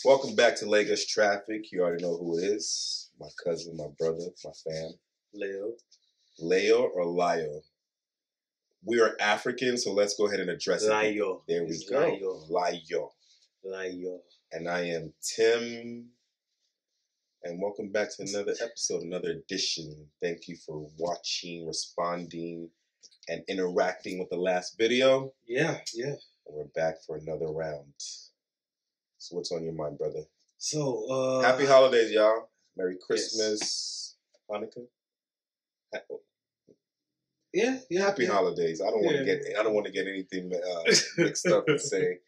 Welcome back to Lagos Traffic. You already know who it is. My cousin, my brother, my fam. Leo or Lio? We are African, so let's go ahead and address it. Lio. There we go. Lio. And I am Tim. And welcome back to another episode, another edition. Thank you for watching, responding, and interacting with the last video. Yeah. And we're back for another round. So what's on your mind, brother? So, happy holidays, y'all. Merry Christmas, yes. Hanukkah. Yeah. Happy holidays. I don't want to get anything mixed up and say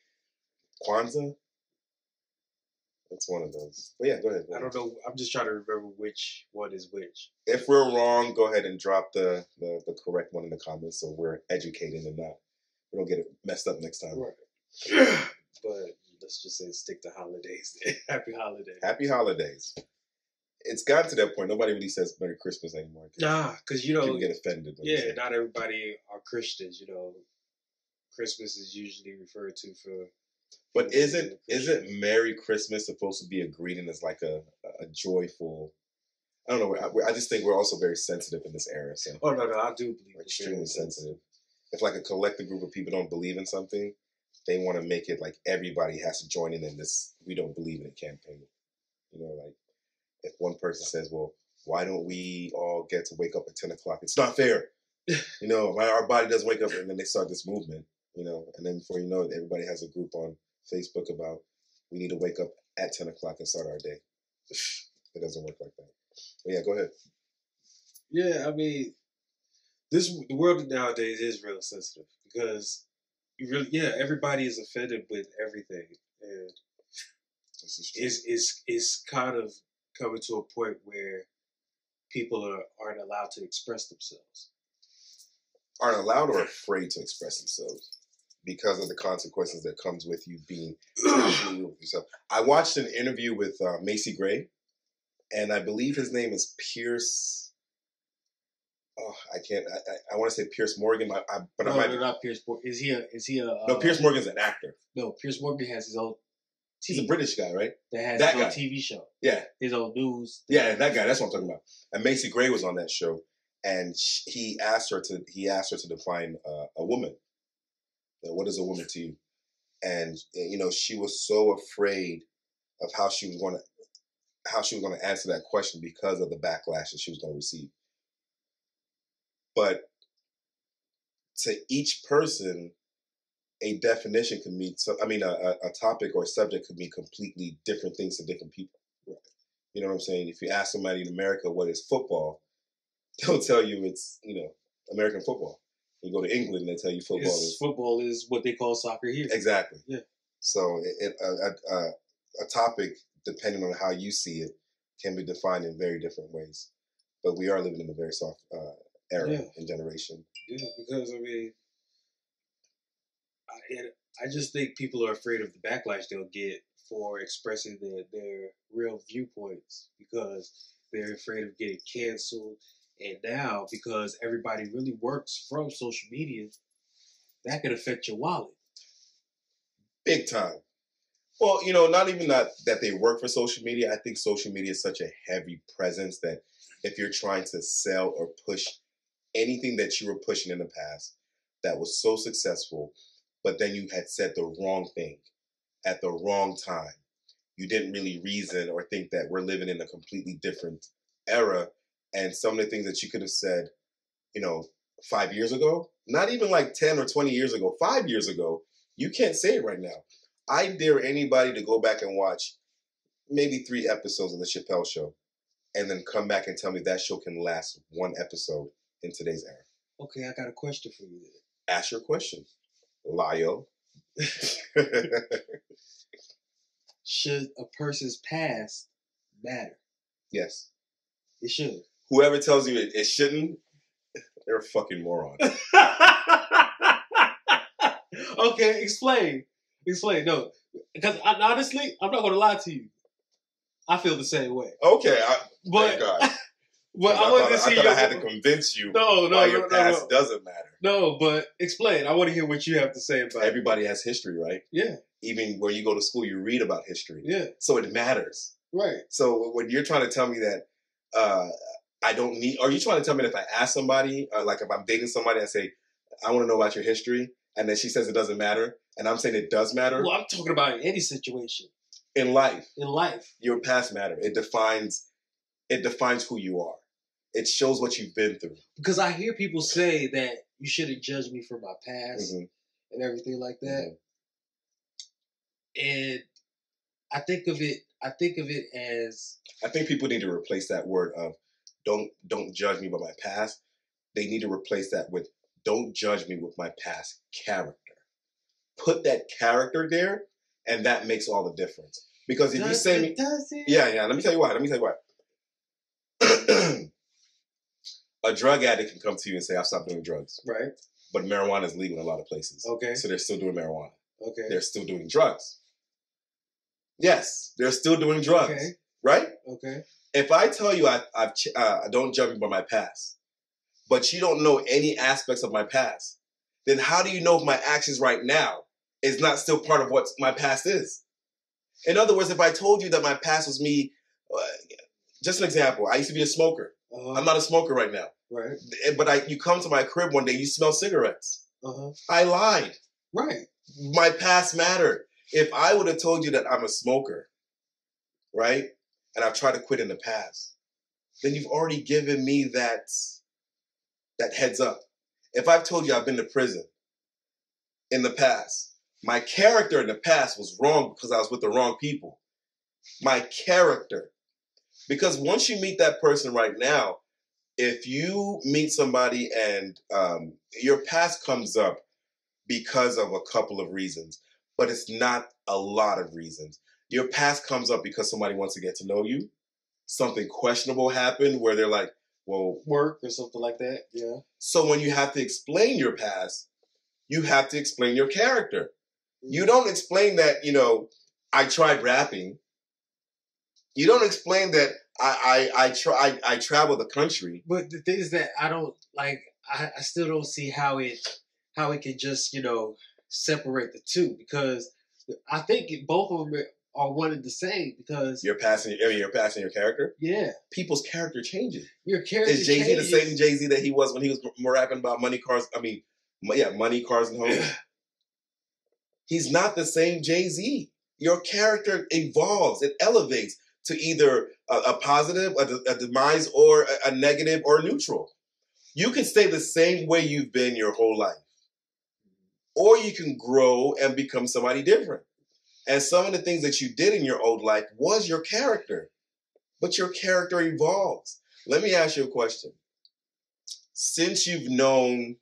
Kwanzaa. It's one of those. But yeah, go ahead. I don't know. I'm just trying to remember which one is which. If we're wrong, go ahead and drop the correct one in the comments so we're educated and we don't get it messed up next time. Right. But let's just say stick to holidays. Happy holidays. Happy holidays. It's gotten to that point. Nobody really says Merry Christmas anymore. Nah, because people get offended. Yeah, not everybody are Christians. Christmas is usually referred to for. But isn't Merry Christmas supposed to be a greeting as like a joyful? I don't know. I just think we're also very sensitive in this era. So. Oh no, I do believe we're extremely sensitive. If like a collective group of people don't believe in something, they want to make it like everybody has to join in this "we don't believe in it" campaign. Like if one person says, "Well, why don't we all get to wake up at 10 o'clock?" It's not fair. Our body doesn't wake up, and then they start this movement. And then before you know it, everybody has a group on Facebook about we need to wake up at 10 o'clock and start our day. It doesn't work like that. But yeah, go ahead. Yeah, I mean, the world nowadays is real sensitive because everybody is offended with everything, and it's kind of coming to a point where people aren't allowed to express themselves. Aren't allowed or afraid to express themselves because of the consequences that comes with you being truly with yourself. I watched an interview with Macy Gray, and I believe his name is Pierce. Oh, I want to say Pierce Morgan, but no, I might. No, not Pierce Morgan. Is he a? No, Pierce Morgan's an actor. No, Pierce Morgan has his own. He's a British guy, right? That has his own TV show. Yeah, his own news. Yeah, that guy. That's what I'm talking about. And Macy Gray was on that show. And he asked her to define a woman. What is a woman to you? And she was so afraid of how she was going to answer that question because of the backlash that she was going to receive. But to each person, a definition could mean a topic or a subject could mean completely different things to different people. Right. You know what I'm saying? If you ask somebody in America what is football, they'll tell you it's, American football. You go to England, they tell you football is what they call soccer here. Exactly. Yeah. So a topic, depending on how you see it, can be defined in very different ways. But we are living in a very soft era and generation. Yeah, because I just think people are afraid of the backlash they'll get for expressing their real viewpoints because they're afraid of getting canceled. And now, because everybody really works from social media, that could affect your wallet. Big time. Well, not even that they work for social media. I think social media is such a heavy presence that if you're trying to sell or push anything that you were pushing in the past that was so successful, but then you had said the wrong thing at the wrong time, you didn't really reason or think that we're living in a completely different era. And some of the things that you could have said, 5 years ago, not even like 10 or 20 years ago, 5 years ago, you can't say it right now. I dare anybody to go back and watch maybe 3 episodes of The Chappelle Show and then come back and tell me that show can last 1 episode in today's era. Okay, I got a question for you then. Ask your question, Lio. Should a person's past matter? Yes. It should. Whoever tells you it shouldn't, they're a fucking moron. Okay, explain. No, because honestly, I'm not going to lie to you. I feel the same way. Okay, but thank God. But I wanted to see. I thought I had to convince you. No, why your past doesn't matter. No, but explain. I want to hear what you have to say about it. Everybody has history, right? Yeah. Even when you go to school, you read about history. Yeah. So it matters. Right. So when you're trying to tell me that I don't need, are you trying to tell me that if I ask somebody, like if I'm dating somebody, I say, I want to know about your history, and then she says it doesn't matter, and I'm saying it does matter? Well, I'm talking about in any situation. In life. In life. Your past matter. It defines who you are. It shows what you've been through. Because I hear people say that you shouldn't judge me for my past and everything like that. And I think of it as, I think people need to replace that word of don't judge me by my past. They need to replace that with don't judge me with my past character. Put that character there, and that makes all the difference. Because if you say me, yeah, let me tell you why. A drug addict can come to you and say, I've stopped doing drugs. Right. But marijuana is legal in a lot of places. Okay. So they're still doing marijuana. Okay. They're still doing drugs. Yes, they're still doing drugs. Okay. Right? Okay. If I tell you I don't judge me by my past, but you don't know any aspects of my past, then how do you know if my actions right now is not still part of what my past is? In other words, if I told you that my past was me, just an example, I used to be a smoker. I'm not a smoker right now. Right. But you come to my crib one day, you smell cigarettes. I lied. Right. My past mattered. If I would have told you that I'm a smoker, right, and I've tried to quit in the past, then you've already given me that heads up. If I've told you I've been to prison in the past, my character in the past was wrong because I was with the wrong people. My character. Because once you meet that person right now, if you meet somebody and your past comes up because of a couple of reasons, but it's not a lot of reasons. Your past comes up because somebody wants to get to know you. Something questionable happened where they're like, well, work or something like that. Yeah. So when you have to explain your past, you have to explain your character. You don't explain that, I tried rapping. You don't explain that I travel the country. But the thing is that I don't like. I still don't see how it can just separate the two, because I think both of them are one and the same. Because you're passing your character. Yeah, people's character changes. Your character is Jay-Z changes. The same Jay-Z that he was when he was rapping about money, cars? I mean, money, cars, and homes. He's not the same Jay-Z. Your character evolves. It elevates to either a positive, a demise, or a negative, or neutral. You can stay the same way you've been your whole life. Or you can grow and become somebody different. And some of the things that you did in your old life was your character. But your character evolves. Let me ask you a question. Since you've known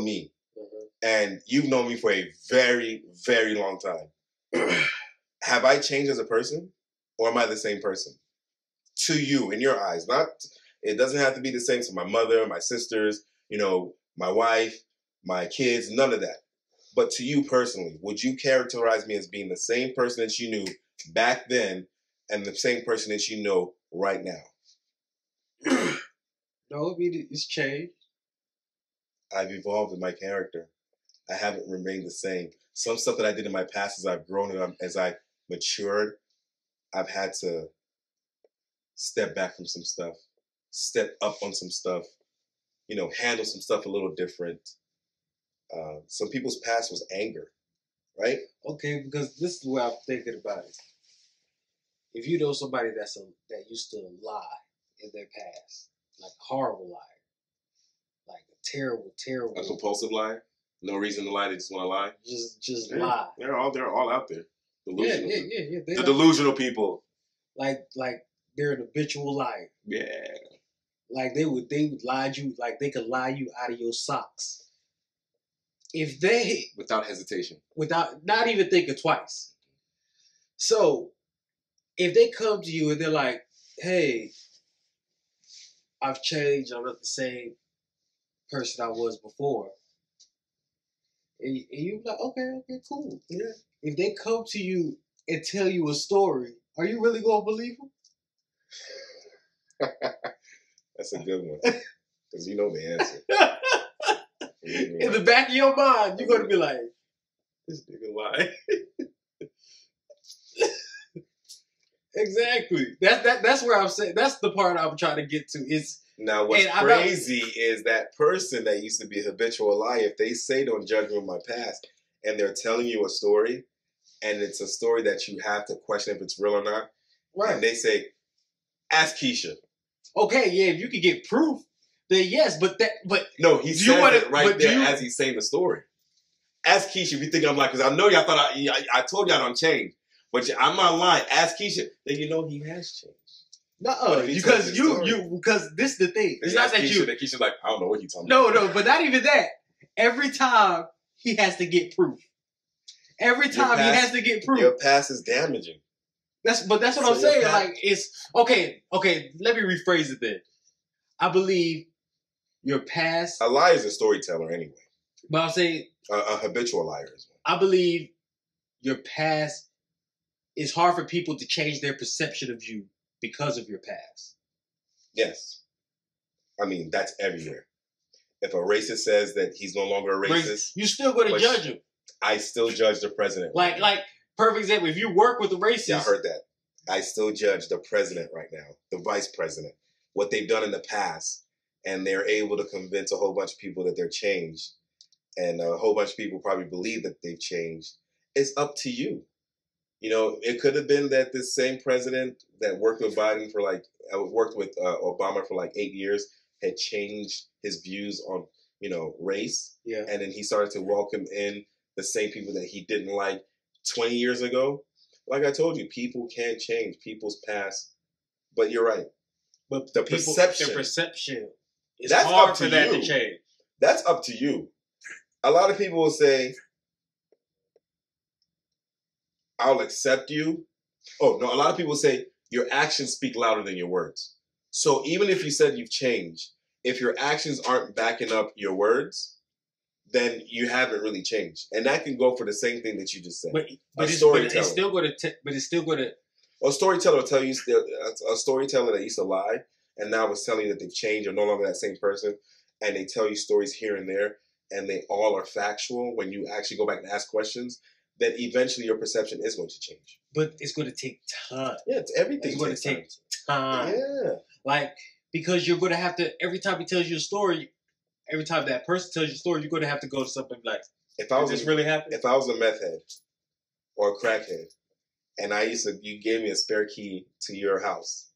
me, and you've known me for a very, very long time, have I changed as a person? Or am I the same person? To you, in your eyes. It doesn't have to be the same to my mother, my sisters, my wife, my kids, none of that. But to you personally, would you characterize me as being the same person that you knew back then and the same person that you know right now? No, it's changed. I've evolved in my character. I haven't remained the same. Some stuff that I did in my past, as I've grown and as I matured, I've had to step back from some stuff, step up on some stuff, handle some stuff a little different. Some people's past was anger, right? Okay, because this is the way I'm thinking about it. If you know somebody that used to lie in their past, like a horrible lie, like a terrible, terrible, a compulsive lie, no reason to lie, they just want to lie, just lie. They're all out there. Delusional. Yeah. The delusional people. Like they're an habitual liar. Yeah. Like they would lie you, like they could lie you out of your socks. If they without hesitation, without not even thinking twice. So if they come to you and they're like, "Hey, I've changed. I'm not the same person I was before," and you're like, "Okay, cool." Yeah. If they come to you and tell you a story, are you really gonna believe them? That's a good one. Because you know the answer. In the back of your mind, you're going to be like, this nigga lying. Exactly. That's where I'm saying. That's the part I'm trying to get to. It's now what's crazy is that person that used to be a habitual liar. If they say don't judge me on my past, and they're telling you a story, and it's a story that you have to question if it's real or not, right? And they say, "Ask Keisha." Okay, yeah, if you could get proof, then yes. But no, he says it right there as he's saying the story. Ask Keisha if you think I'm lying, because I know y'all thought I told y'all don't change. But I'm not lying. Ask Keisha. Then you know he has changed. No, because because this is the thing. It's not that Keisha's like, I don't know what he's talking about. No, but not even that. Every time he has to get proof. Every time he has to get proof. Your past is damaging. That's what I'm saying. Like it's okay. Let me rephrase it then. I believe your past. A liar is a storyteller anyway. But I'm saying a habitual liar as well. I believe your past. It's hard for people to change their perception of you because of your past. Yes. I mean, that's everywhere. If a racist says that he's no longer a racist, you still going to judge him. I still judge the president. Like, perfect example, if you work with a racist. Yeah, I heard that. I still judge the president right now, the vice president, what they've done in the past. And they're able to convince a whole bunch of people that they're changed. And a whole bunch of people probably believe that they've changed. It's up to you. You know, it could have been that this same president that worked with Biden for worked with Obama for 8 years had changed his views on, race. Yeah. And then he started to welcome in the same people that he didn't like 20 years ago. Like I told you, people can change people's past. But you're right. But the perception is that's hard up to for that you. to change. That's up to you. A lot of people will say, I'll accept you. Oh, no, a lot of people say your actions speak louder than your words. So even if you said you've changed, if your actions aren't backing up your words, then you haven't really changed. And that can go for the same thing that you just said. But it's still going to... A storyteller will tell you, a storyteller that used to lie and now is telling you that they've changed or no longer that same person, and they tell you stories here and there, and they all are factual when you actually go back and ask questions, that eventually your perception is going to change. But it's going to take time. Yeah, everything. It's going to take time. Yeah. Because you're going to have to, every time he tells you a story, every time that person tells you a story, you're going to have to go to something like, if I was this really happened? If I was a meth head or a crackhead, and you gave me a spare key to your house,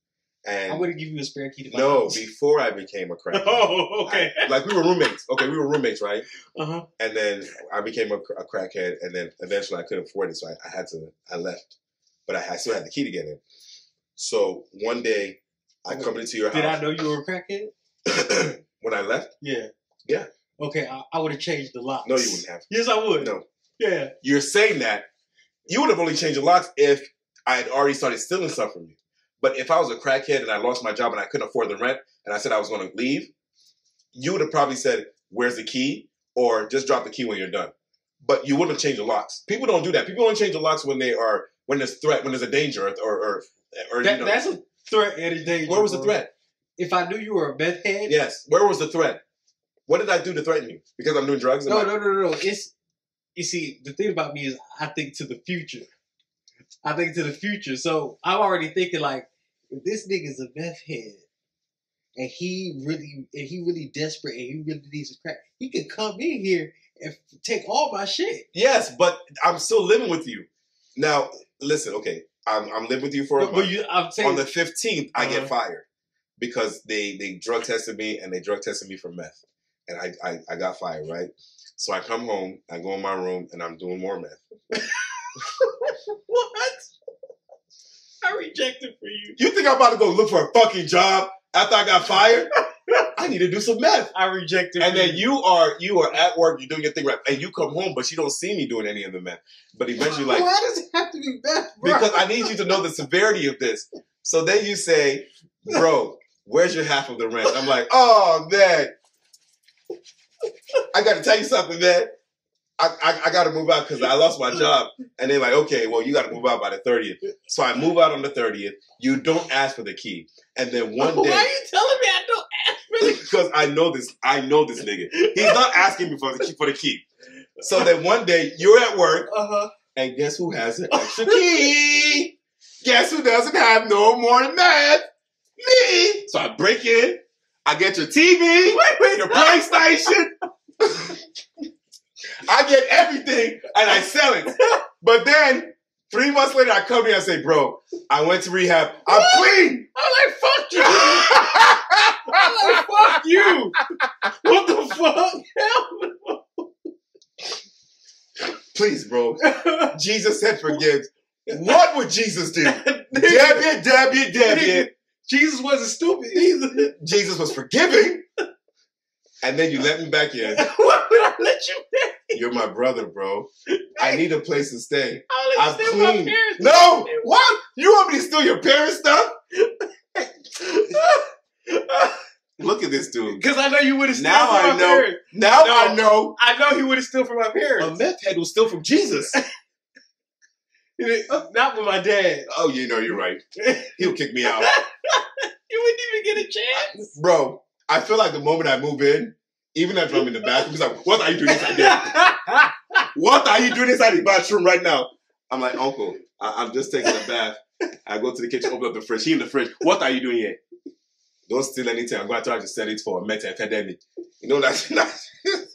and I wouldn't give you a spare key to my house. No, before I became a crackhead. Oh, okay. We were roommates. Okay, we were roommates, right? Uh-huh. And then I became a crackhead, and then eventually I couldn't afford it, so I left. But I still had the key to get in. So one day, I come into your house. Did I know you were a crackhead? When I left? Yeah. Yeah. Okay, I would have changed the locks. No, you wouldn't have. Yes, I would. No. Yeah. You're saying that. You would have only changed the locks if I had already started stealing stuff from you. But if I was a crackhead and I lost my job and I couldn't afford the rent and I said I was going to leave, you would have probably said, where's the key? Or just drop the key when you're done. But you wouldn't have changed the locks. People don't do that. People only change the locks when there's threat, when there's a danger or that's a threat and a danger. Where was the threat? If I knew you were a meth head? Yes. Where was the threat? What did I do to threaten you? Because I'm doing drugs? No. You see, the thing about me is I think to the future. So I'm already thinking if this nigga's a meth head and he really desperate and he really needs a crack, he could come in here and take all my shit. Yes, but I'm still living with you. Now, listen, okay, I'm living with you for a month. On the 15th, I get fired because they drug tested me and they drug tested me for meth. And I got fired, right? So I come home, I go in my room, and I'm doing more meth. What? I rejected for you. You think I'm about to go look for a fucking job after I got fired? I need to do some meth. I rejected. And then you are at work, you're doing your thing right, and you come home, but you don't see me doing any of the meth. But eventually, why does it have to be meth, bro? Because I need you to know the severity of this. So then you say, bro, where's your half of the rent? I'm like, oh man, I got to tell you something, man. I got to move out because I lost my job. And they're like, okay, well, you got to move out by the 30th. So I move out on the 30th. You don't ask for the key. And then one day... Why are you telling me I don't ask for the because I know this nigga. He's not asking me for the key. So then one day you're at work, and guess who has an extra key? Guess who doesn't have no morning math? Me. So I break in. I get your TV, your PlayStation. I get everything and I sell it. But then 3 months later, I come here and say, bro, I went to rehab. I'm clean. I'm like, fuck you. I'm like, fuck you. What the fuck? Please, bro. Jesus said forgive. What would Jesus do? Dab it. Jesus wasn't stupid either. Jesus was forgiving. And then you let me back in. Why would I let you back? You're my brother, bro. I need a place to stay. I'm clean. My parents. No! What? You want me to steal your parents' stuff? Look at this dude. Because I know you would have stolen from my parents. I know. I know he would have stolen from my parents. A meth head will steal from Jesus. Not with my dad. Oh, you know, you're right. He'll kick me out. You wouldn't even get a chance. Bro, I feel like the moment I move in, even if I'm in the bathroom, he's like, what are you doing inside there? What are you doing inside the bathroom right now? I'm like, Uncle, I'm just taking a bath. I go to the kitchen, open up the fridge. He in the fridge. What are you doing here? Don't steal anything. I'm going to try to sell it for a methamphetamine. You know, that's not... You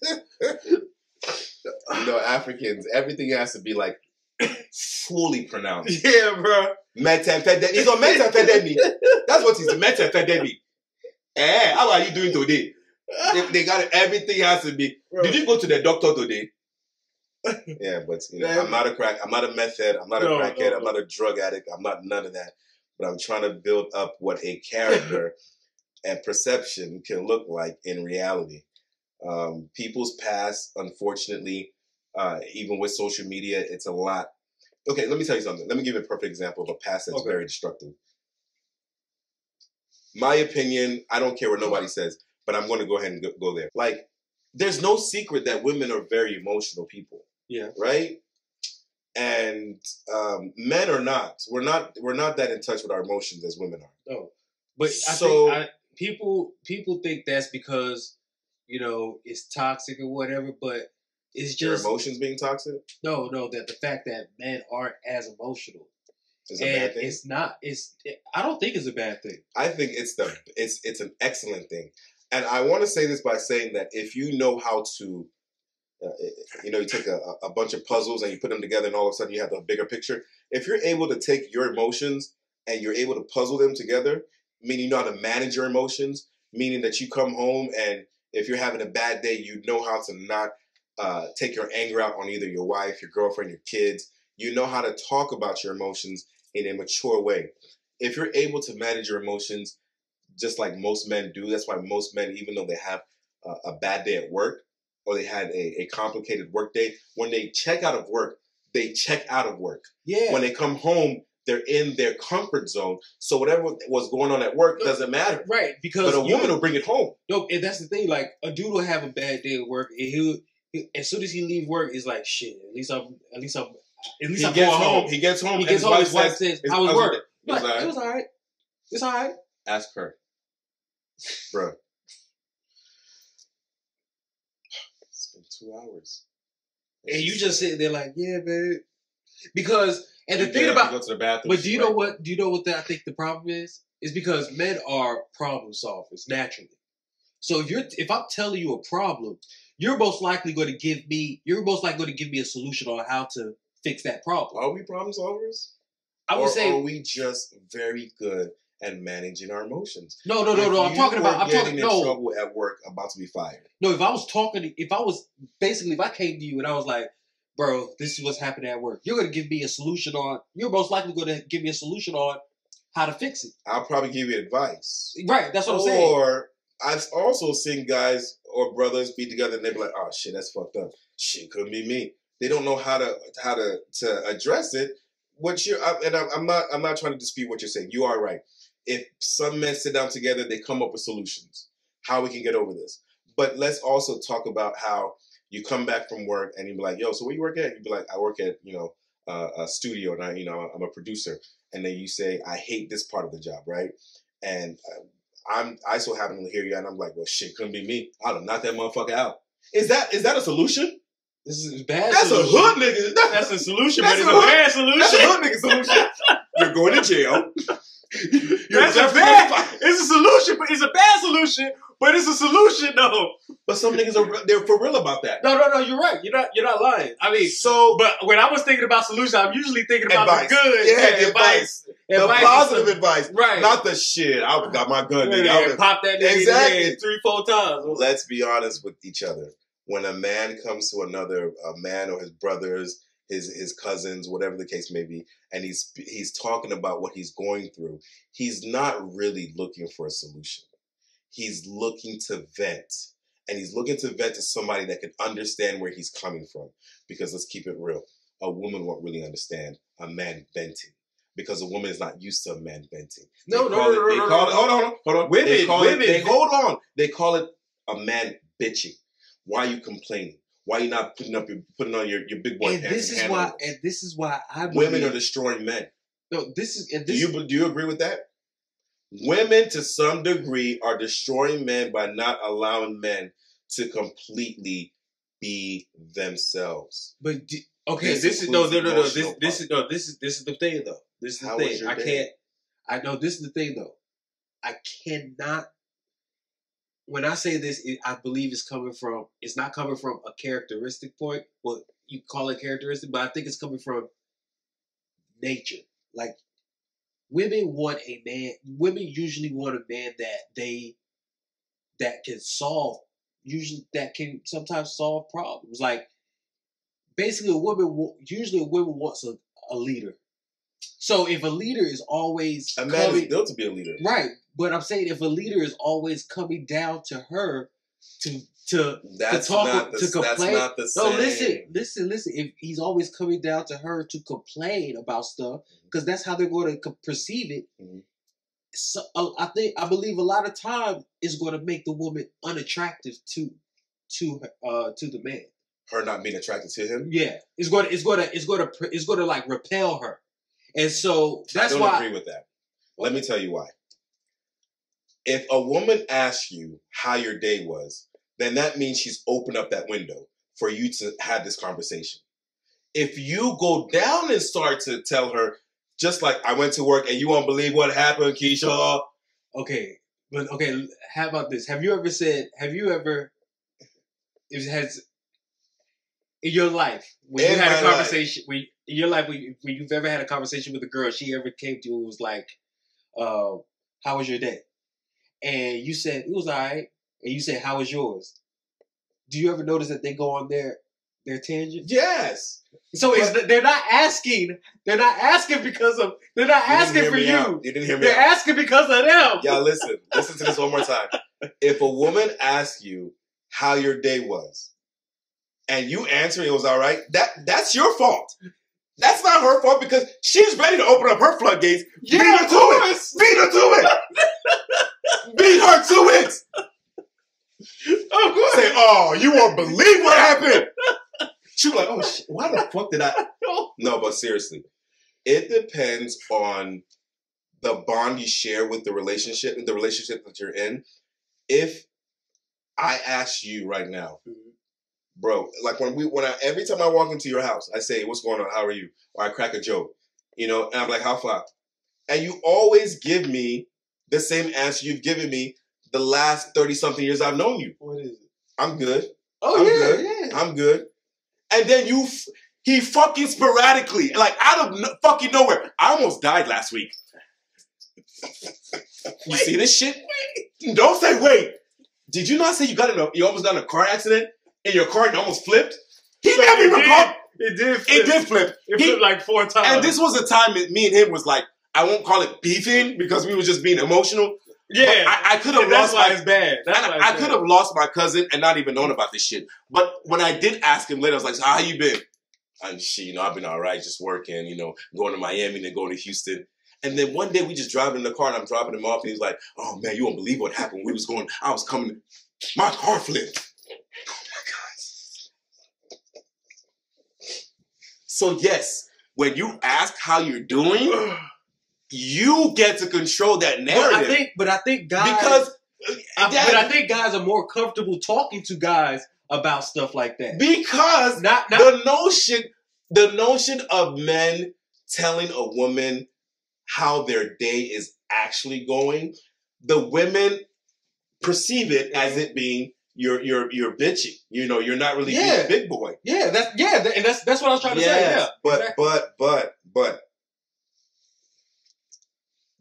know, Africans, everything has to be like fully pronounced. Yeah, bro. Methamphetamine. He's on methamphetamine. That's what he's methamphetamine. How are you doing today? They got it. Everything has to be. Bro. Did you go to the doctor today? Yeah, but you know, I'm not a meth head. I'm not a crackhead. I'm not a drug addict. I'm not none of that. But I'm trying to build up what a character and perception can look like in reality. People's past, unfortunately, even with social media, it's a lot. Okay, let me tell you something. Let me give you a perfect example of a past that's very destructive. My opinion, I don't care what nobody says, but I'm going to go ahead and go there. Like, there's no secret that women are very emotional people. Yeah. Right? And men are not. We're not that in touch with our emotions as women are. No. But I think people think that's because, you know, it's toxic or whatever, but it's just... Your emotions being toxic? No, that the fact that men aren't as emotional. Is a bad thing? It's not. I don't think it's a bad thing. I think it's an excellent thing. And I want to say this by saying that if you know how to, you know, you take a bunch of puzzles and you put them together and all of a sudden you have a bigger picture. If you're able to take your emotions and you're able to puzzle them together, meaning you know how to manage your emotions, meaning that you come home and if you're having a bad day, you know how to not take your anger out on either your wife, your girlfriend, your kids. You know how to talk about your emotions in a mature way. If you're able to manage your emotions just like most men do, that's why most men, even though they have a bad day at work or they had a complicated work day, when they check out of work, they check out of work. Yeah. When they come home, they're in their comfort zone. So whatever was going on at work doesn't matter. Right. Because but a woman will bring it home. No, and that's the thing. Like, a dude will have a bad day at work and he'll as soon as he leave work, it's like, shit, at least I'm going home. He gets home. His wife says, how was work? It was all right. It's all right. Ask her. Bro. It's been 2 hours. And you just sitting there like, yeah, babe. Because, and the thing about, go to the bathroom, but do you know what I think the problem is? Is because men are problem solvers naturally. So if I'm telling you a problem, you're most likely going to give me a solution on how to fix that problem. Are we problem solvers? I would say, are we just very good at managing our emotions? No. I'm talking in trouble at work, about to be fired. No, if I came to you and I was like, bro, this is what's happening at work, you're going to give me a solution on. You're most likely going to give me a solution on how to fix it. I'll probably give you advice. Right, that's what I'm saying. Or I've also seen guys or brothers be together and they be like, "Oh shit, that's fucked up. Shit, couldn't be me." They don't know how to address it. I'm not trying to dispute what you're saying. You are right. If some men sit down together, they come up with solutions, how we can get over this. But let's also talk about how you come back from work and you be like, "Yo, so where you work at?" You be like, "I work at a studio, and I'm a producer." And then you say, "I hate this part of the job," right? And I so happen to hear you, and I'm like, well, shit, couldn't be me. I'd have knocked that motherfucker out. Is that a solution? This is bad. That's solution. a hood nigga. That's a solution, but it's a bad solution. That's a hood nigga solution. You're going to jail. That's a bad. It's a solution, but it's a bad solution. But it's a solution, though. But some niggas they're for real about that. No, you're right. You're not lying. I mean, but when I was thinking about solution, I'm usually thinking about advice. The good. Yeah, advice. The positive advice. Right. Not the shit. I got my gun, nigga. Yeah, pop that nigga in the head 3-4 times. Let's be honest with each other. When a man comes to a man or his brothers, his cousins, whatever the case may be, and he's talking about what he's going through, he's not really looking for a solution. He's looking to vent. And he's looking to vent to somebody that can understand where he's coming from. Because let's keep it real. A woman won't really understand a man venting. Because a woman is not used to a man venting. Hold on. Women. They call it a man bitching. Why are you complaining? Why are you not putting on your big boy pants? This is why I believe women are destroying men. No, do you agree with that? Women, to some degree, are destroying men by not allowing men to completely be themselves. But this is the thing though. This is the thing. This is the thing though. I cannot. When I say this, I believe it's not coming from a characteristic point. Well, you call it characteristic, but I think it's coming from nature. Like, women usually want a man that can sometimes solve problems. Like, basically a woman wants a leader. So if a leader is always a man is built to be a leader. Right. But I'm saying if a leader is always coming down to her to complain. That's not the same. No, listen. If he's always coming down to her to complain about stuff, because that's how they're going to perceive it. Mm-hmm. So I believe a lot of times it's going to make the woman unattractive to the man. Her not being attracted to him. Yeah, it's going to like repel her, and so that's why I don't agree with that. Let me tell you why. If a woman asks you how your day was, then that means she's opened up that window for you to have this conversation. If you go down and start to tell her, just like I went to work and you won't believe what happened, Keisha. Okay, how about this? Have you ever in your life, when you had a conversation, when you've ever had a conversation with a girl, she ever came to you and was like, how was your day? And you said, it was all right. And you said, how was yours? Do you ever notice that they go on their tangent? Yes. So they're not asking because of, they're not asking for you. You didn't hear me They're asking because of them. Y'all listen to this one more time. If a woman asks you how your day was, and you answer it was all right, that's your fault. That's not her fault because she's ready to open up her floodgates. Yeah, Beat her to it. Beat her to it. Beat her to it. Oh, say, oh, you won't believe what happened. She was like, oh, shit, why the fuck did I? No, but seriously, it depends on the bond you share with the relationship that you're in. If I ask you right now, bro, like every time I walk into your house, I say, what's going on? How are you? Or I crack a joke, and I'm like, how far? And you always give me the same answer you've given me the last 30-something years I've known you. What is it? I'm good. Oh, I'm good. And then he fucking sporadically, like out of fucking nowhere. I almost died last week. You see this shit? Don't say wait. Did you not say you almost got in a car accident and your car almost flipped? He never even called. It did flip. It did flip. It flipped like 4 times. And this was the time that me and him was like, I won't call it beefing because we were just being emotional. Yeah, I could have lost my. It's bad. I could have lost my cousin and not even known about this shit. But when I did ask him later, I was like, so how you been? And she, I've been all right, just working, going to Miami and then going to Houston. And then one day we just driving in the car and I'm dropping him off and he's like, oh man, you won't believe what happened. I was coming, my car flipped. Oh my God. So yes, when you ask how you're doing, you get to control that narrative. But I think guys I think guys are more comfortable talking to guys about stuff like that. Because the notion of men telling a woman how their day is actually going, the women perceive it as it being you're bitchy. You know, you're not really being a big boy. Yeah, that's what I was trying to say. Yeah, but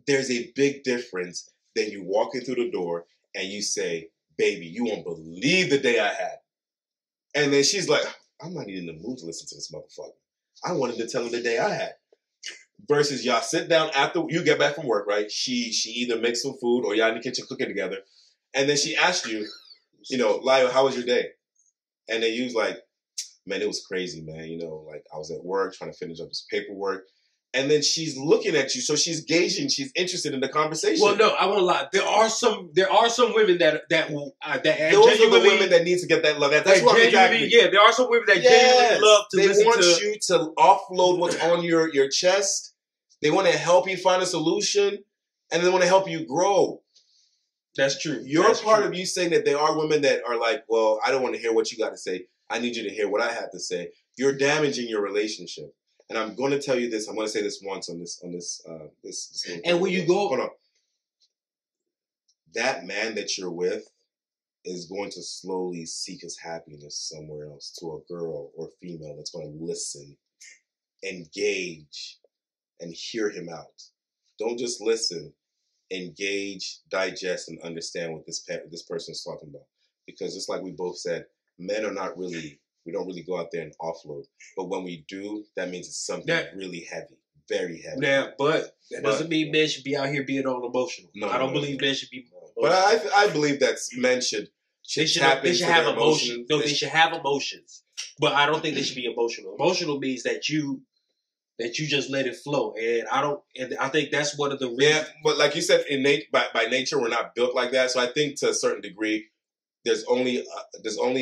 there's a big difference than you walking through the door and you say, "Baby, you won't believe the day I had," and then she's like, "I'm not even in the mood to listen to this motherfucker. I wanted to tell him the day I had." Versus y'all sit down after you get back from work, right? She either makes some food or y'all in the kitchen cooking together, and then she asks you, you know, Lyle, how was your day? And then you was like, man, it was crazy, man. You know, like I was at work trying to finish up this paperwork. And then she's looking at you, so she's gauging, she's interested in the conversation. Well, no, I won't lie. There are some women that will that those are the women that need to get that love. That's what exactly. Yeah, there are some women that genuinely love to listen to. They want you to offload what's on your chest. They want to help you find a solution, and they want to help you grow. That's true. You're part of you saying that there are women that are like, well, I don't want to hear what you got to say. I need you to hear what I have to say. You're damaging your relationship. And I'm going to tell you this. I'm going to say this once on this. And when you go, hold on, that man that you're with is going to slowly seek his happiness somewhere else, to a girl or female that's going to listen, engage, and hear him out. Don't just listen. Engage, digest, and understand what this person is talking about. Because just like we both said, men are not really. We don't really go out there and offload. But when we do, that means it's something really heavy. Very heavy. Yeah, but that doesn't mean men should be out here being all emotional. No, I don't believe men should be emotional. But I believe that men should have emotions. No, they should have emotions. But I don't think they should be emotional. Emotional means that you just let it flow. And I think that's one of the reasons. Yeah, but like you said, by nature, we're not built like that. So I think to a certain degree, there's only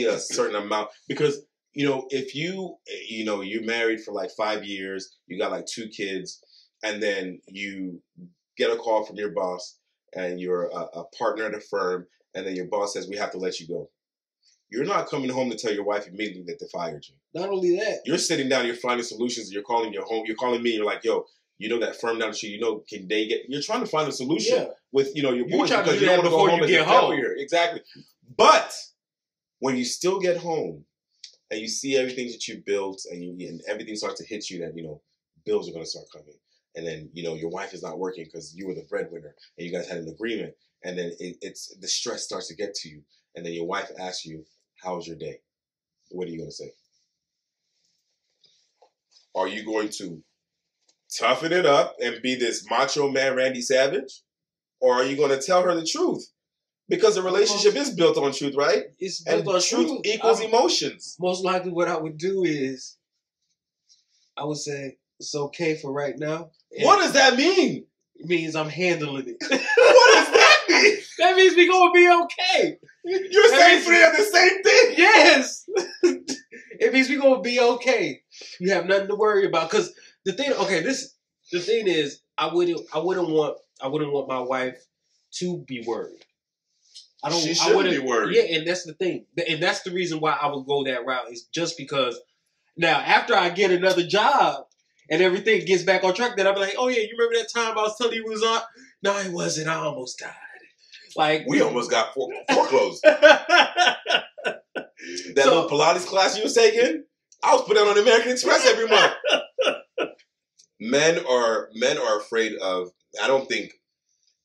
a certain amount, because you know, if you're married for like 5 years, you got like 2 kids, and then you get a call from your boss, and you're a partner at a firm, and then your boss says, we have to let you go. You're not coming home to tell your wife immediately that they fired you. Not only that, you're sitting down, you're finding solutions, and you're calling your home. You're calling me. You're like, yo, you know that firm down the street. You know, can they get? You're trying to find a solution with your boys, because you don't want to go home and get home. Exactly. But when you still get home and you see everything that you built, and everything starts to hit you, that bills are going to start coming, and then your wife is not working because you were the breadwinner and you guys had an agreement, and then it's the stress starts to get to you, and then your wife asks you, "How was your day?" What are you going to say? Are you going to toughen it up and be this macho man Randy Savage, or are you going to tell her the truth? Because a relationship is built on truth, right? It's built on truth. Equals emotions. Most likely what I would do is, I would say, it's okay for right now. What does that mean? It means I'm handling it. What does that mean? That means we're going to be okay. You're saying 3 of the same thing? Yes. It means we're going to be okay. You have nothing to worry about. Because the thing is, I wouldn't want my wife to be worried. She shouldn't be worried. Yeah, and that's the thing. And that's the reason why I would go that route, is just because now, after I get another job and everything gets back on track, then I'll be like, oh yeah, you remember that time I was telling you it was on? No, it wasn't. I almost died. Like, we almost got foreclosed. That little Pilates class you was taking, I was putting on American Express every month. Men are afraid of, I don't think,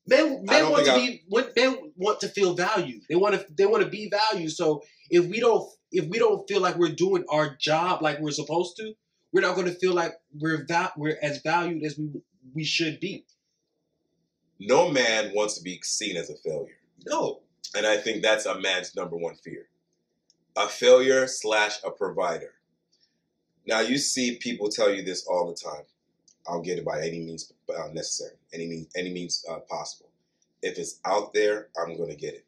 Men want to feel valued. They want to be valued. So if we don't feel like we're doing our job like we're supposed to, we're not going to feel like we're as valued as we should be. No man wants to be seen as a failure. No. And I think that's a man's number one fear. A failure / a provider. Now you see people tell you this all the time. I'll get it by any means necessary, any means possible. If it's out there, I'm going to get it.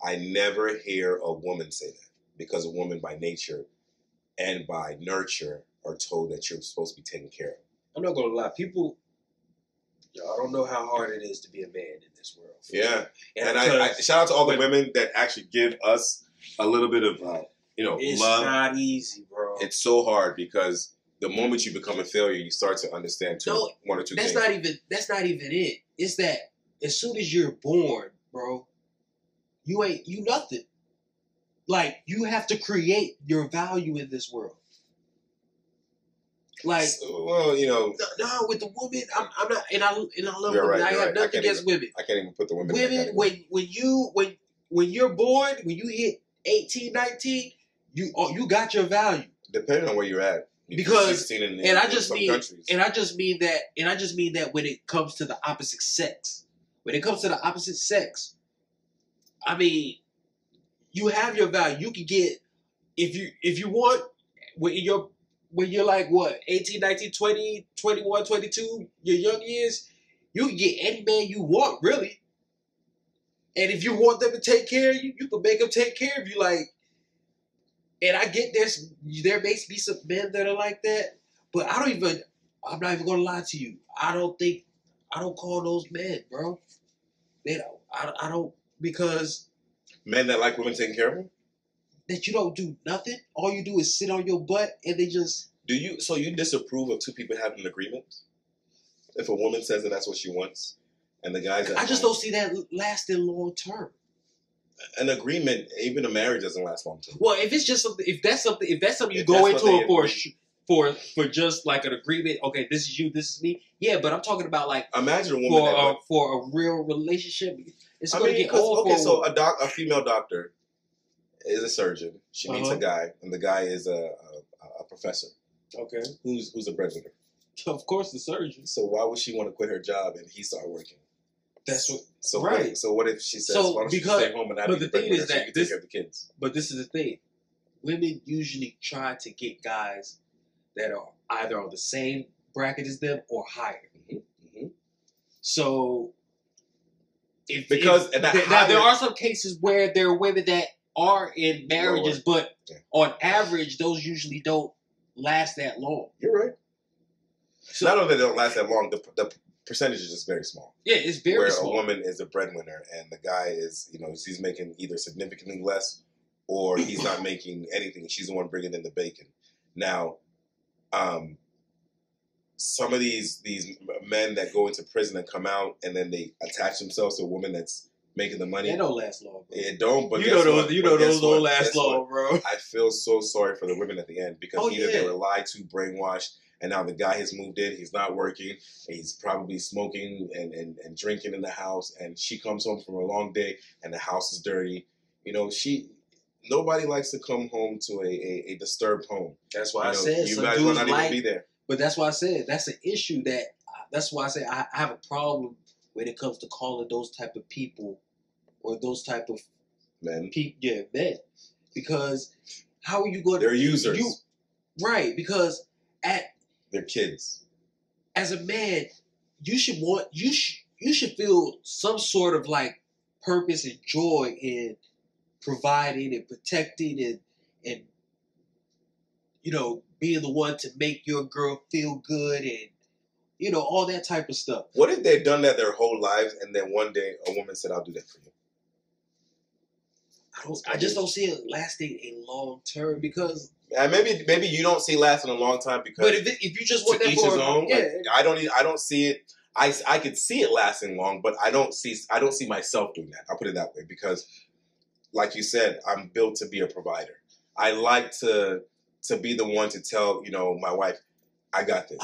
I never hear a woman say that, because a woman by nature and by nurture are told that you're supposed to be taken care of. I'm not going to lie. People Y'all don't know how hard it is to be a man in this world. Yeah, and I shout out to all the women that actually give us a little bit of it's love. It's not easy, bro. It's so hard because the moment you become a failure, you start to understand one or two things. That's not even it. It's that as soon as you're born, bro, you nothing. Like, you have to create your value in this world. Like, well, no, with the woman, I'm not, and I love women. Right, I have nothing against women. I can't even put the women. Women, when you're born, when you hit 18, 19, you got your value. Depending on where you're at, because I just mean that when it comes to the opposite sex, I mean, you have your value. You can get if you want when you're like, what, 18, 19, 20, 21, 22, your young years, you can get any man you want, really. And if you want them to take care of you, you can make them take care of you. Like, and I get there may be some men that are like that, but I'm not even going to lie to you. I don't call those men, bro. I don't, because. Men that like women taking care of them? That you don't do nothing. All you do is sit on your butt and they just. So you disapprove of two people having an agreement? If a woman says that that's what she wants, and the guy's I just don't see that lasting long term. An agreement, even a marriage, doesn't last long term. Well, if it's just something, if that's something you go into it for just like an agreement. Okay, this is you, this is me. Yeah, but I'm talking about like imagine a woman for a real relationship. It's going to get old. Okay, so a female doctor is a surgeon. She meets a guy, and the guy is a professor. Okay. Who's a breadwinner? Of course, the surgeon. So why would she want to quit her job and he start working? That's what. So right. So what if she says, "Why don't you stay home and not be the thing is that take care of the kids?" But this is the thing: women usually try to get guys that are either on the same bracket as them or higher. Mm-hmm. Mm-hmm. So, there are some cases where there are women that are in marriages, but on average, those usually don't last that long. You're right. So, not only they don't last that long, the percentage is just very small. Yeah, it's very small. Where a woman is a breadwinner and the guy is, he's making either significantly less or he's not making anything. She's the one bringing in the bacon. Now, some of these men that go into prison and come out and then they attach themselves to a woman that's making the money. They don't last long, bro. It don't, but those don't last long, bro. I feel so sorry for the women at the end because they were lied to, brainwashed, and now the guy has moved in, he's not working, he's probably smoking and drinking in the house, and she comes home from a long day and the house is dirty. Nobody likes to come home to a disturbed home. That's why I said you might as well not even be there. But that's why I said that's an issue that's why I say I have a problem when it comes to calling those type of people or those type of men. Men. Because how are you going to... They're users. Right, because they're kids. As a man, you should feel some sort of like purpose and joy in providing and protecting and being the one to make your girl feel good and all that type of stuff. What if they've done that their whole lives and then one day a woman said, "I'll do that for you"? I just don't see it lasting a long term because maybe you don't see it lasting a long time because. But if you just want that each his own, I don't see it. I could see it lasting long, but I don't see myself doing that. I'll put it that way because, like you said, I'm built to be a provider. I like to be the one to tell my wife, I got this.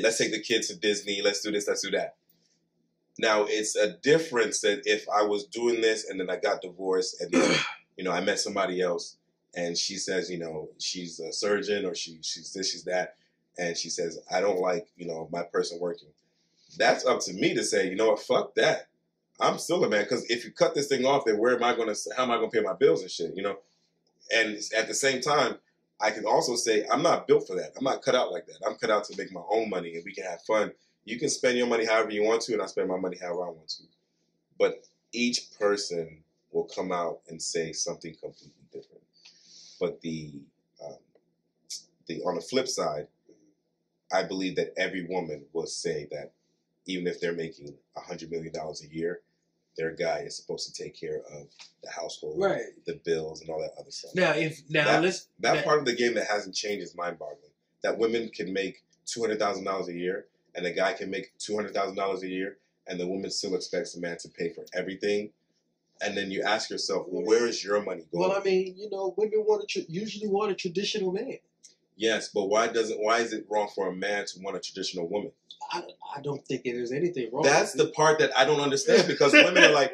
Let's take the kids to Disney. Let's do this. Let's do that. Now, it's a difference that if I was doing this and then I got divorced and then, I met somebody else and she says, she's a surgeon or she's this, she's that. And she says, I don't like, my person working. That's up to me to say, fuck that. I'm still a man. Because if you cut this thing off, then how am I going to pay my bills and shit, And at the same time, I can also say, I'm not built for that. I'm not cut out like that. I'm cut out to make my own money and we can have fun. You can spend your money however you want to, and I spend my money however I want to. But each person will come out and say something completely different. But on the flip side, I believe that every woman will say that even if they're making $100 million a year, their guy is supposed to take care of the household, Right. the bills, and all that other stuff. That part of the game that hasn't changed is mind-boggling. That women can make $200,000 a year, and the guy can make $200,000 a year, and the woman still expects the man to pay for everything. And then you ask yourself, well, where is your money going? Well, I mean, women usually want a traditional man. Yes, but why is it wrong for a man to want a traditional woman? I don't think there's anything wrong. That's the part that I don't understand, because women are like,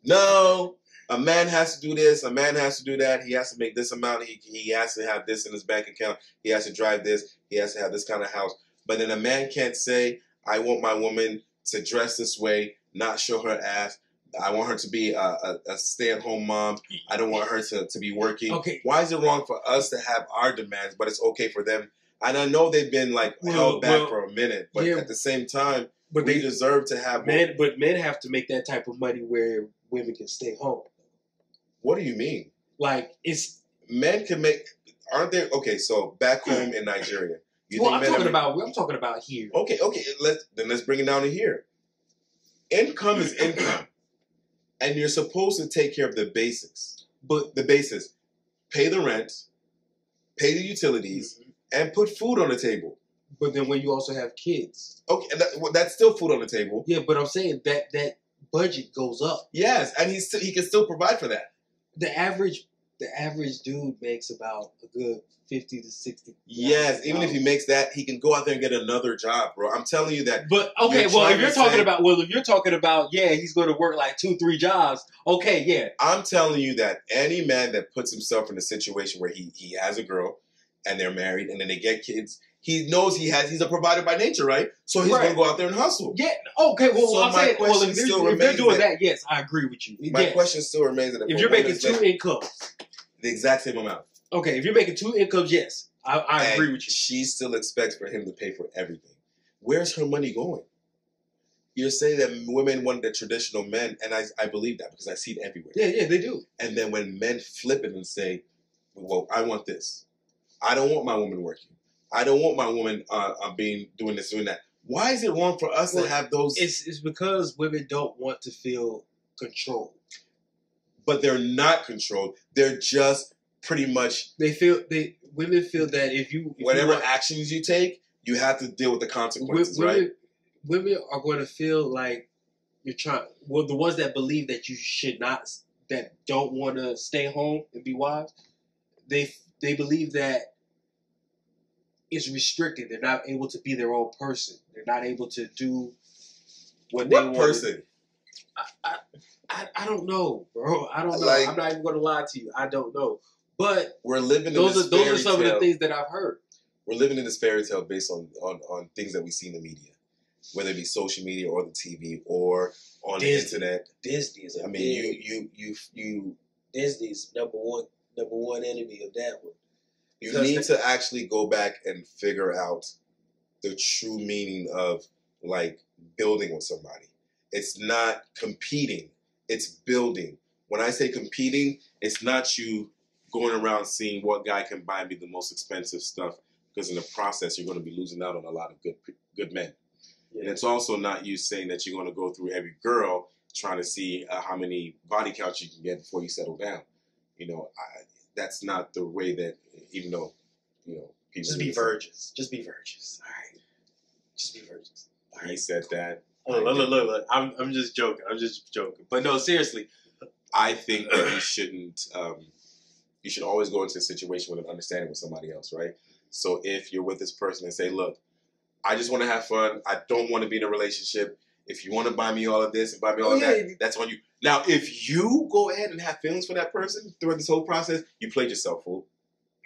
no, a man has to do this, a man has to do that, he has to make this amount, he has to have this in his bank account, he has to drive this, he has to have this kind of house. But then a man can't say, I want my woman to dress this way, not show her ass. I want her to be a stay-at-home mom. I don't want her to be working. Okay. Why is it wrong for us to have our demands, but it's okay for them? And I know they've been held back for a minute, but at the same time, we deserve to have men. But men have to make that type of money where women can stay home. What do you mean? Men can make. Aren't there? Okay, so back home in Nigeria. I'm talking about here. Okay. Let's bring it down to here. Income is income. And you're supposed to take care of the basics. But the basics, pay the rent, pay the utilities, and put food on the table. But then when you also have kids. Okay, that's still food on the table. Yeah, but I'm saying that budget goes up. Yes, and he can still provide for that. The average dude makes about a good 50 to 60. Yes, even if he makes that, he can go out there and get another job, bro. I'm telling you that. But okay, if you're talking about, he's going to work like 2-3 jobs. Okay, yeah. I'm telling you that any man that puts himself in a situation where he has a girl and they're married and then they get kids, he knows he's a provider by nature, right? So he's going to go out there and hustle. Yeah. Okay. Well, so I'm saying, if they're doing that, yes, I agree with you. My question still remains that if you're making 2 incomes, the exact same amount. Okay, if you're making 2 incomes, yes, I agree with you. She still expects for him to pay for everything. Where's her money going? You're saying that women want the traditional men, and I believe that because I see it everywhere. Yeah, they do. And then when men flip it and say, well, I want this. I don't want my woman working. I don't want my woman doing this, doing that. Why is it wrong for us to have those? It's because women don't want to feel controlled. But they're not controlled. They're just pretty much. Women feel that if whatever actions you take, you have to deal with the consequences, right? Women are going to feel like you're trying. Well, the ones that believe that you should not, that don't want to stay home and be wives, they believe that it's restricted. They're not able to be their own person. They're not able to do what they want. What person? I don't know, bro. I don't know. I'm not even going to lie to you. I don't know. But we're living those are some of the things that I've heard. We're living in this fairy tale based on things that we see in the media, whether it be social media or the TV or on the internet. Disney is Disney's number one enemy of that one. You need to actually go back and figure out the true meaning of building with somebody. It's not competing. It's building. When I say competing, it's not you going around seeing what guy can buy me the most expensive stuff, because in the process you're going to be losing out on a lot of good men. Yeah. And it's also not you saying that you're going to go through every girl trying to see how many body counts you can get before you settle down. That's not the way that, even though, people just be virgins. Just be virgins. All right. Just be virgins. All right. He said that. Look. I'm just joking. But no, seriously. I think that you shouldn't. You should always go into a situation with an understanding with somebody else, right? So if you're with this person and say, look, I just want to have fun. I don't want to be in a relationship. If you want to buy me all of this and buy me all of that, that's on you. Now, if you go ahead and have feelings for that person throughout this whole process, you played yourself, fool.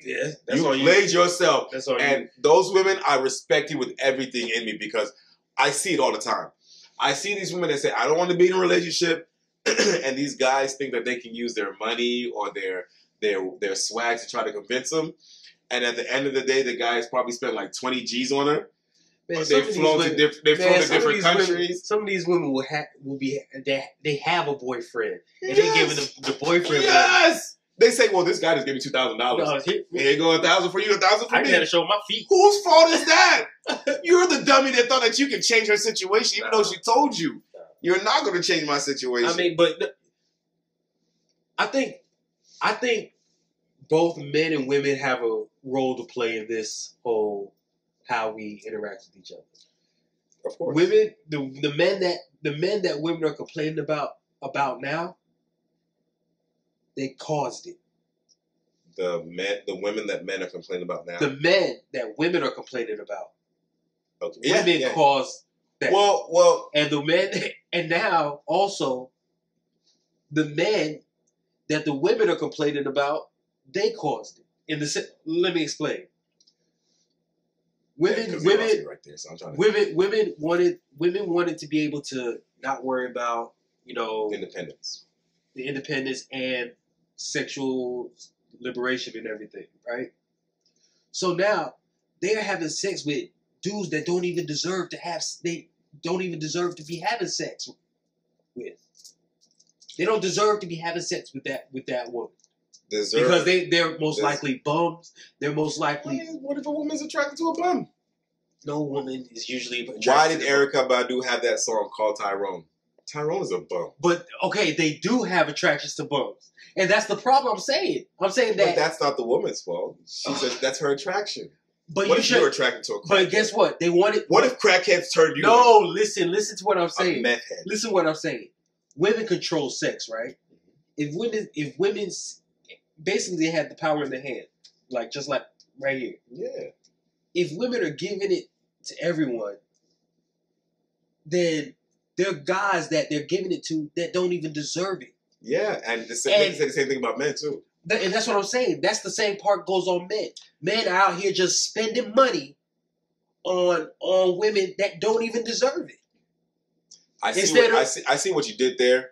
Yeah, that's you played yourself. That's all and those women, I respect you with everything in me, because I see it all the time. I see these women that say, I don't want to be in a relationship, and these guys think that they can use their money or their swag to try to convince them. And at the end of the day, the guys probably spent like 20 G's on her. Man, they've flown to different countries. Some of these women they have a boyfriend, and they're giving the boyfriend. Yes, They say, well, this guy just gave me $2,000. No, Here you go, 1,000 for you, 1,000 for I me. had to show my feet. Whose fault is that? You're the dummy that thought that you can change her situation, even though she told you. You're not going to change my situation. I mean, but I think both men and women have a role to play in this whole how we interact with each other. Of course. Women, the men that women are complaining about now, they caused it. The women that men are complaining about now. The men that women are complaining about. Okay. Women caused that. Well, and the men, and now also the men that the women are complaining about, they caused it. Let me explain. Women right there, so I'm trying to women wanted to be able to not worry about, independence. The independence and sexual liberation and everything, right? So now they're having sex with dudes that don't even deserve to be having sex with. They don't deserve to be having sex with that woman. Because they're most likely bums. They're most likely. What if a woman's attracted to a bum? No woman is usually attracted. Why did Erykah Badu have that song called Tyrone? Tyrone is a bum. But okay, they do have attractions to bums, and that's the problem. I'm saying that. But that's not the woman's fault. That's her attraction. But what if you're attracted to a crackhead? But guess what? They wanted. What if crackheads turned you? No, listen to what I'm saying. A meth head. Listen to what I'm saying. Women control sex, right? If women basically have the power in their hand, just like right here. Yeah. If women are giving it to everyone, then there are guys that they're giving it to that don't even deserve it. Yeah, and they say the same thing about men too. And that's what I'm saying. That's the same part goes on men. Men are out here just spending money on women that don't even deserve it. I see what you did there,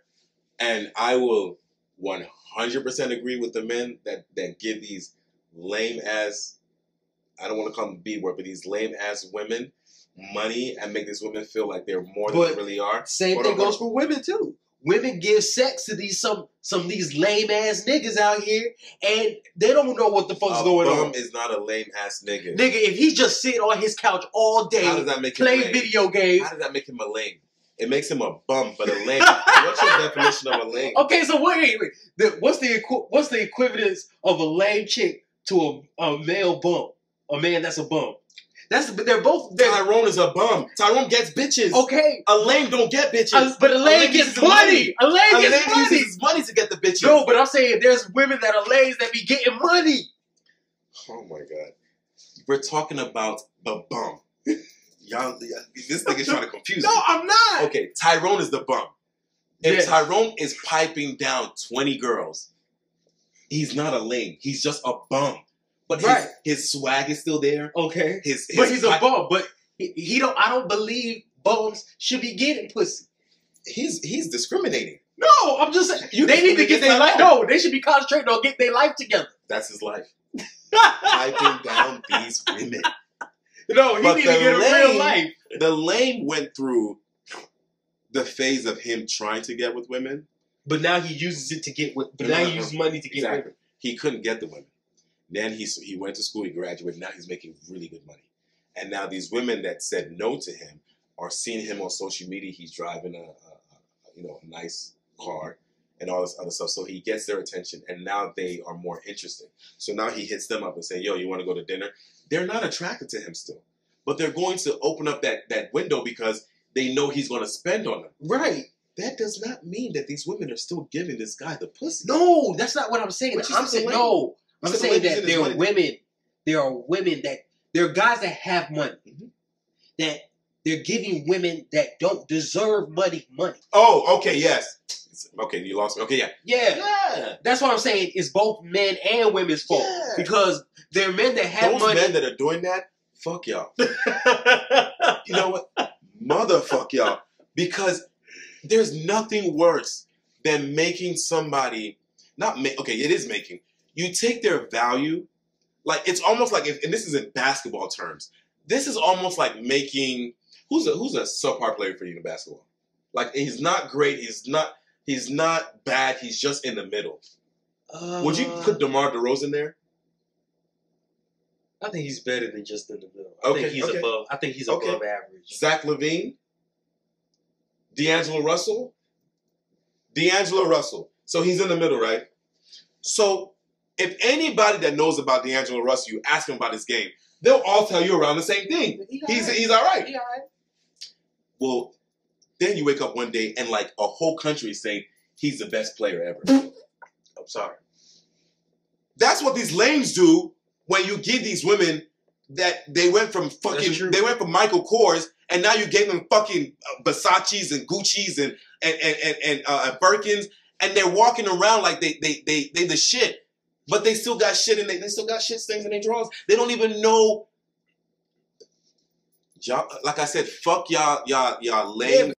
and I will 100% agree with the men that give these lame ass, I don't want to call them B word, but these lame ass women money and make these women feel like they're more than they really are. Same thing goes for women too. Women give sex to these some of these lame ass niggas out here, and they don't know what the fuck's going on. A bum is not a lame ass nigga. Nigga, if he's just sitting on his couch all day, how does that make playing him lame? video games, how does that make him a lame? It makes him a bum, but a lame. What's your definition of a lame? Okay, so wait. What's the equivalence of a lame chick to a male bum? A man that's a bum. They're both. Tyrone is a bum. Tyrone gets bitches. Okay. A lame don't get bitches. But a lame gets money. A lame gets money. Uses money to get the bitches. No, but I'm saying there's women that are lames that be getting money. Oh my god. We're talking about the bum. Y'all, this nigga's trying to confuse me. No, I'm not. Okay, Tyrone is the bum. If Tyrone is piping down 20 girls, he's not a lame. He's just a bum. But his swag is still there. Okay. But he's a bum. But he don't. I don't believe bums should be getting pussy. He's discriminating. No, I'm just saying. They need to get their life. No, they should be concentrating on getting their life together. That's his life. Piping down these women. No, he need to get a real life. The lame went through the phase of him trying to get with women. But now he uses it to get with. But now he uses money to get women. He couldn't get the women. Then he went to school, he graduated, now he's making really good money. And now these women that said no to him are seeing him on social media. He's driving a nice car and all this other stuff. So he gets their attention, and now they are more interested. So now he hits them up and say, yo, you want to go to dinner? They're not attracted to him still. But they're going to open up that window because they know he's going to spend on them. Right. That does not mean that these women are still giving this guy the pussy. No, that's not what I'm saying. I'm saying no. I'm saying that there are women that there are guys that have money that they're giving women that don't deserve money. Oh, okay, yes. Okay, you lost me. Okay, yeah. That's what I'm saying. It's both men and women's fault because there are men that have money. Those men that are doing that, fuck y'all. You know what? Motherfuck y'all. Because there's nothing worse than making somebody it is making. You take their value, like it's almost like and this is in basketball terms. This is almost like making who's a subpar player for you in basketball. Like he's not great, he's not bad, he's just in the middle. Would you put DeMar DeRozan there? I think he's better than just in the middle. I think he's Okay. above average. Zach LaVine? D'Angelo Russell? D'Angelo Russell. So he's in the middle, right? So if anybody that knows about D'Angelo Russell, you ask him about his game, they'll all tell you around the same thing. He's all right. He all right. Well, then you wake up one day and like a whole country is saying he's the best player ever. I'm sorry. That's what these lames do when you give these women that they went from Michael Kors and now you gave them fucking Versace's and Gucci's and Birkins and they're walking around like they the shit. But they still got shit in they still got shit stains in their drawers. They don't even know. Y'all, like I said, fuck y'all lame.